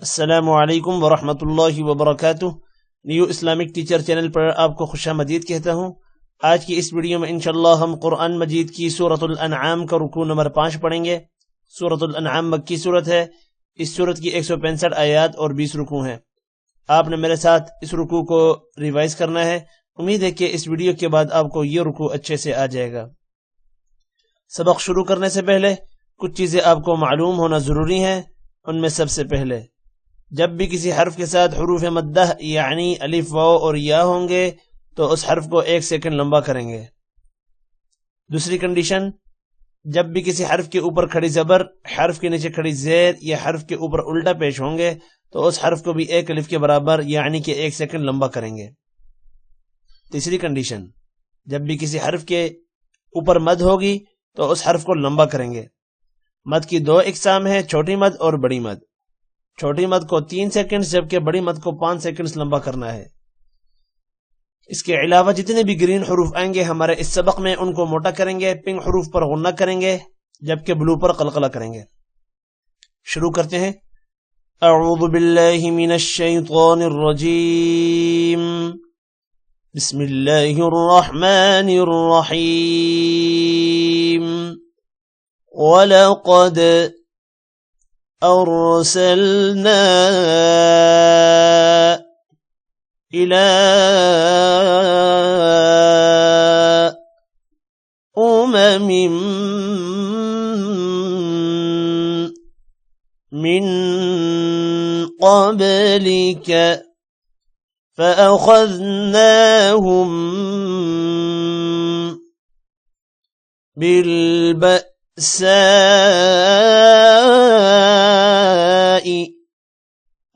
अस्सलामुअलैकुम वरहमतुल्लाहि वबरकातुह। न्यू इस्लामिक टीचर चैनल पर आपको खुशामदीद कहता हूँ। आज की इस वीडियो में इंशाअल्लाह हम कुरान मजीद की सूरतुल अनआम का रुकू नंबर 5 पढ़ेंगे। सूरतुल अनआम मक्की सूरत है। इस सूरत की 165 आयात और 20 रुकू हैं। आपने मेरे साथ इस रुकू को रिवाइज करना है। उम्मीद है कि इस वीडियो के बाद आपको ये रुकू अच्छे से आ जाएगा। सबक शुरू करने से पहले कुछ चीजें आपको मालूम होना जरूरी है। उनमें सबसे पहले, जब भी किसी हर्फ के साथ हुरूफ मद्दा यानी अलिफ वाव और या होंगे तो उस हर्फ को 1 सेकंड लंबा करेंगे। दूसरी कंडीशन, जब भी किसी हर्फ के ऊपर खड़ी जबर, हर्फ के नीचे खड़ी जेर या हर्फ के ऊपर उल्टा पेश होंगे तो उस हर्फ को भी 1 अलिफ के बराबर यानी कि 1 सेकंड लंबा करेंगे। तीसरी कंडीशन, जब भी किसी हर्फ के ऊपर मद होगी तो उस हर्फ को लंबा करेंगे। मद की 2 इकसाम है, छोटी मद और बड़ी मद। छोटी मद को 3 सेकंड जबकि बड़ी मद को 5 सेकंड लंबा करना है। इसके अलावा जितने भी ग्रीन हुरूफ आएंगे हमारे इस सबक में उनको मोटा करेंगे, पिंक हुरूफ पर गुन्ना करेंगे जबकि ब्लू पर कलकला करेंगे। शुरू करते हैं। अऊज़ु बिल्लाहि मिनश शैतानिर रजीम, बिस्मिल्लाहिर रहमानिर रहीम। वलक़द أرسلنا إلى أمم من قبلك فأخذناهم بالبأساء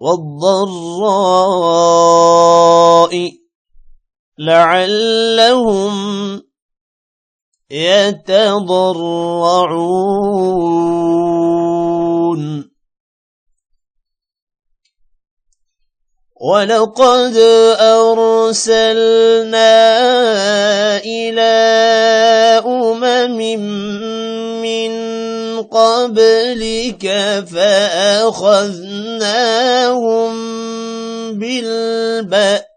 والضراء لعلهم يتضرعون. ولقد أرسلنا إلى أمم من قبلك فأخذناهم بالبأساء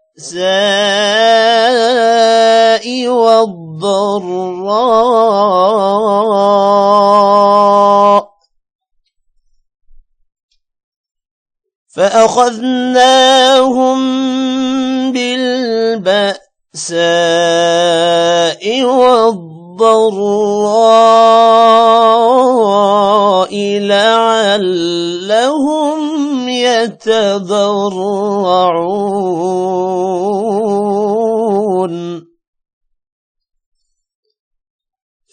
والضراء لعلهم يتضرعون.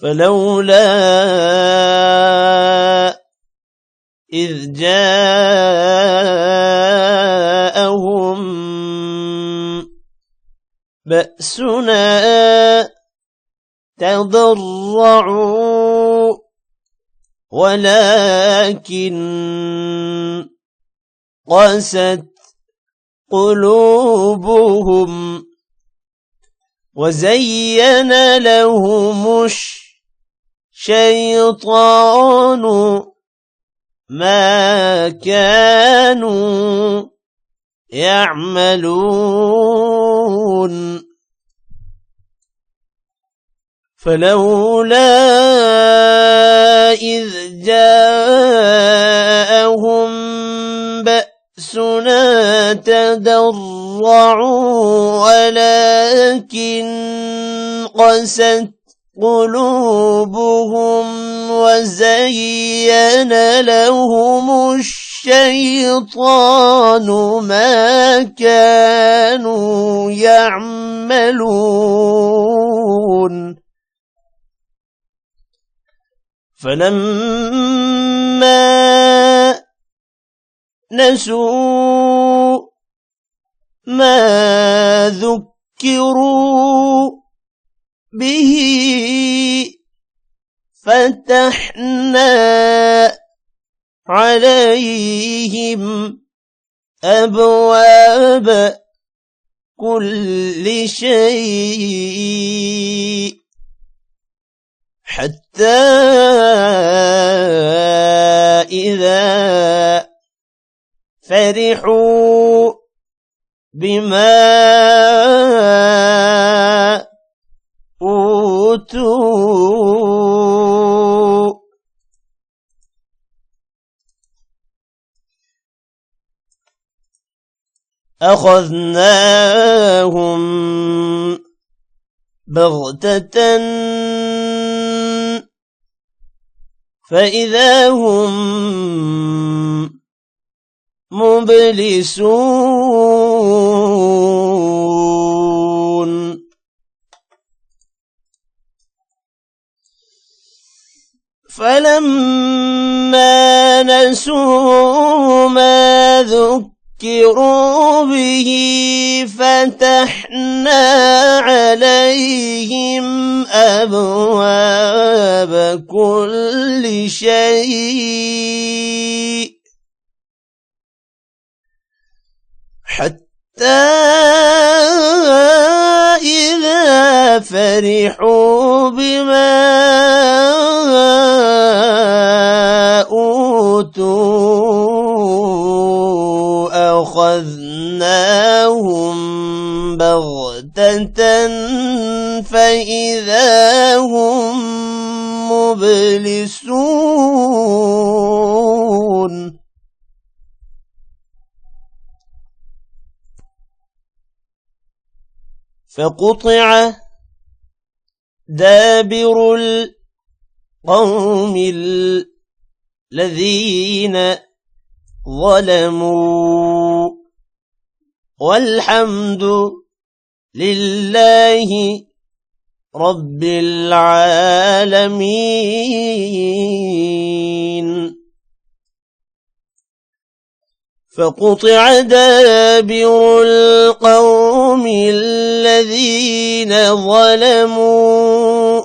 فلولا إذ جاءهم بأسنا تضرعوا ولكن قست قلوبهم وزين لهم الشيطان ما كانوا يعملون. فلولا إذ جاءهم بأسنا تضرعوا ولكن قست قلوبهم وزين لهم الشيطان ما كانوا يعملون. فلما نسوا ما ذكروا به فتحنا عليهم أبواب كل شيء حتى إذا فرحوا بما أوتوا أخذناهم بغتة فإذا هم مبلسون فلما نسوا ما ذكروا به فتحنا عليهم أبواب كل شيء حتى إذا فرحوا بما أوتوا أخذناهم بغتة فإذا هم مبلسون فقطع دابر القوم الذين ظلموا والحمد لله رب العالمين فقطع دابر القوم الذين ظلموا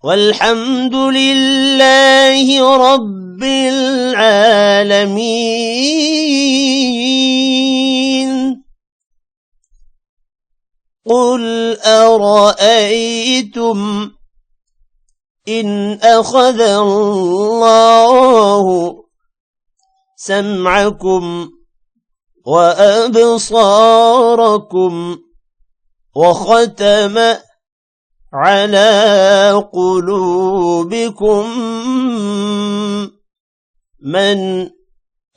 والحمد لله رب العالمين قل أرأيتم إن أخذ الله سمعكم وأبصاركم وختم على قلوبكم من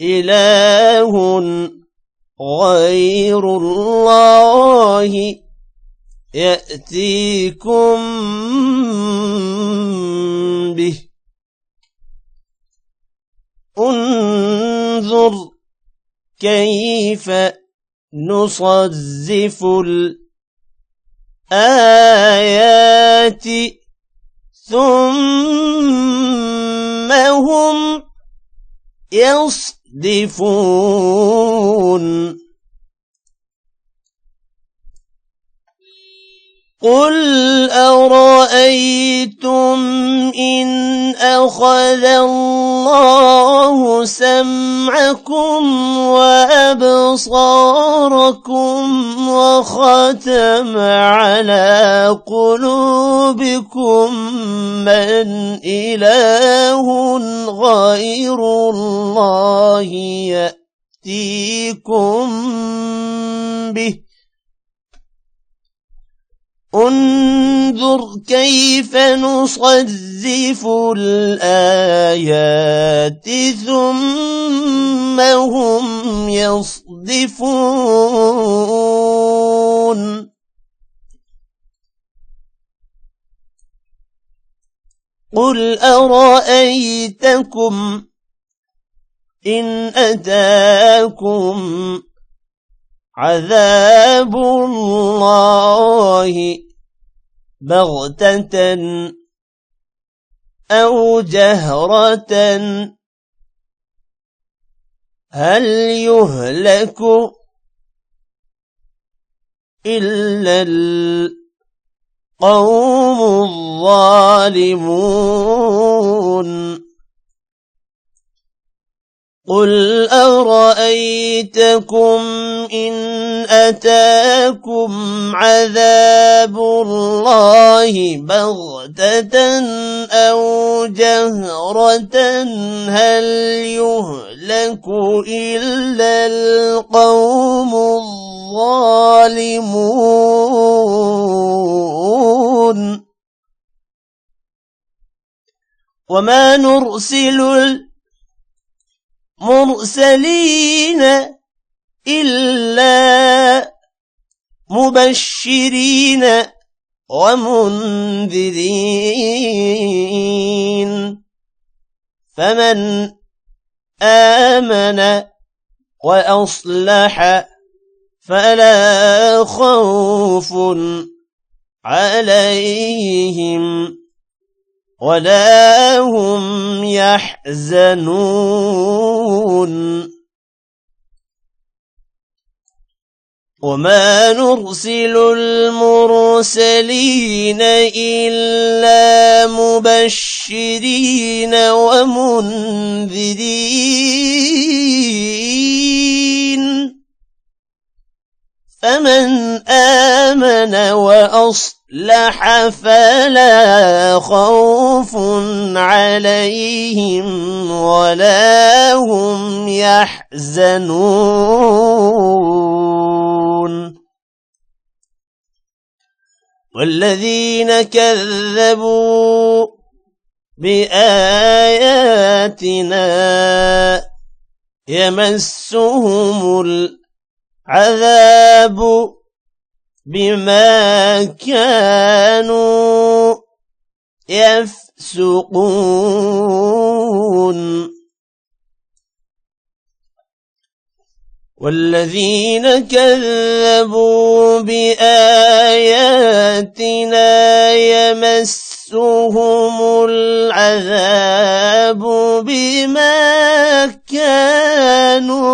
إله غير الله يأتيكم به انظر كيف نصرف الآيات ثم هم يصدفون قل أرأيتم إن أخذ الله سمعكم وأبصاركم وختم على قلوبكم من إله غير الله يأتيكم به انظر كيف نصرف الآيات ثم هم يصدفون قل أرأيتكم إن أتاكم عذاب الله بغتة أو جهرة هل يهلك إلا القوم الظالمون قل أرأيتكم إن أتاكم عذاب الله بغتة أو جهرة هل يهلك يهلك إلا القوم الظالمون وما نرسل المرسلين إلا مبشرين ومنذرين فمن آمن وأصلح فلا خوف عليهم ولا هم يحزنون وما نرسل المرسلين إلا مبشرين ومنذرين فمن آمن وأصلح فلا خوف عليهم ولا هم يحزنون والذين كذبوا بآياتنا يمسهم العذاب بما كانوا يفسقون والذين كذبوا بآياتنا يمسهم العذاب بما كانوا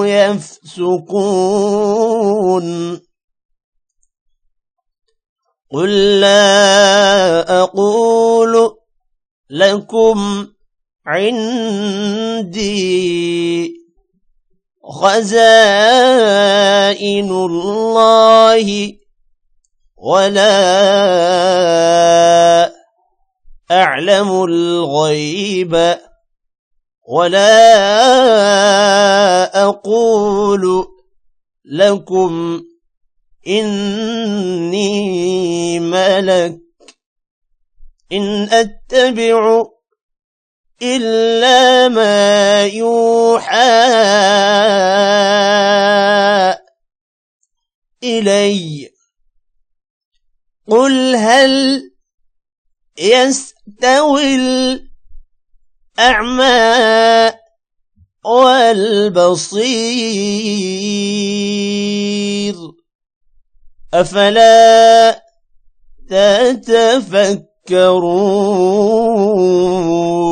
يفسقون قل لا أقول لكم عندي خزائن الله ولا أعلم الغيب ولا أقول لكم إني ملك إن أتبع إلا ما يوحى إلي قل هل يستوي الأعمى والبصير أفلا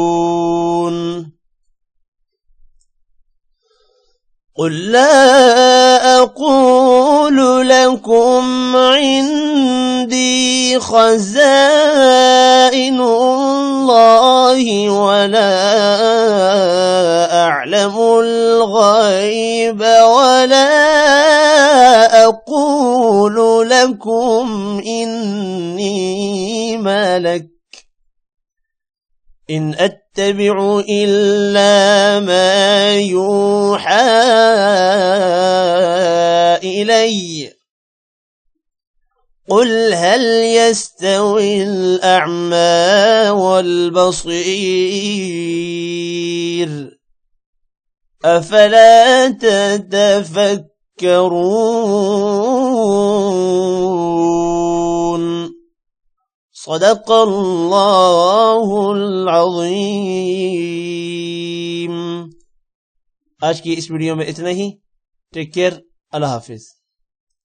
تتفكرون قل لا أقول لكم عندي خزائن الله ولا أعلم الغيب ولا أقول لكم إني ملك إن أتبع إلا ما يوحى إلي قل هل يستوي الأعمى والبصير أفلا تتفكرون صدق الله العظيم। आज की इस वीडियो में इतना ही। Take care. अल्लाह हाफिज।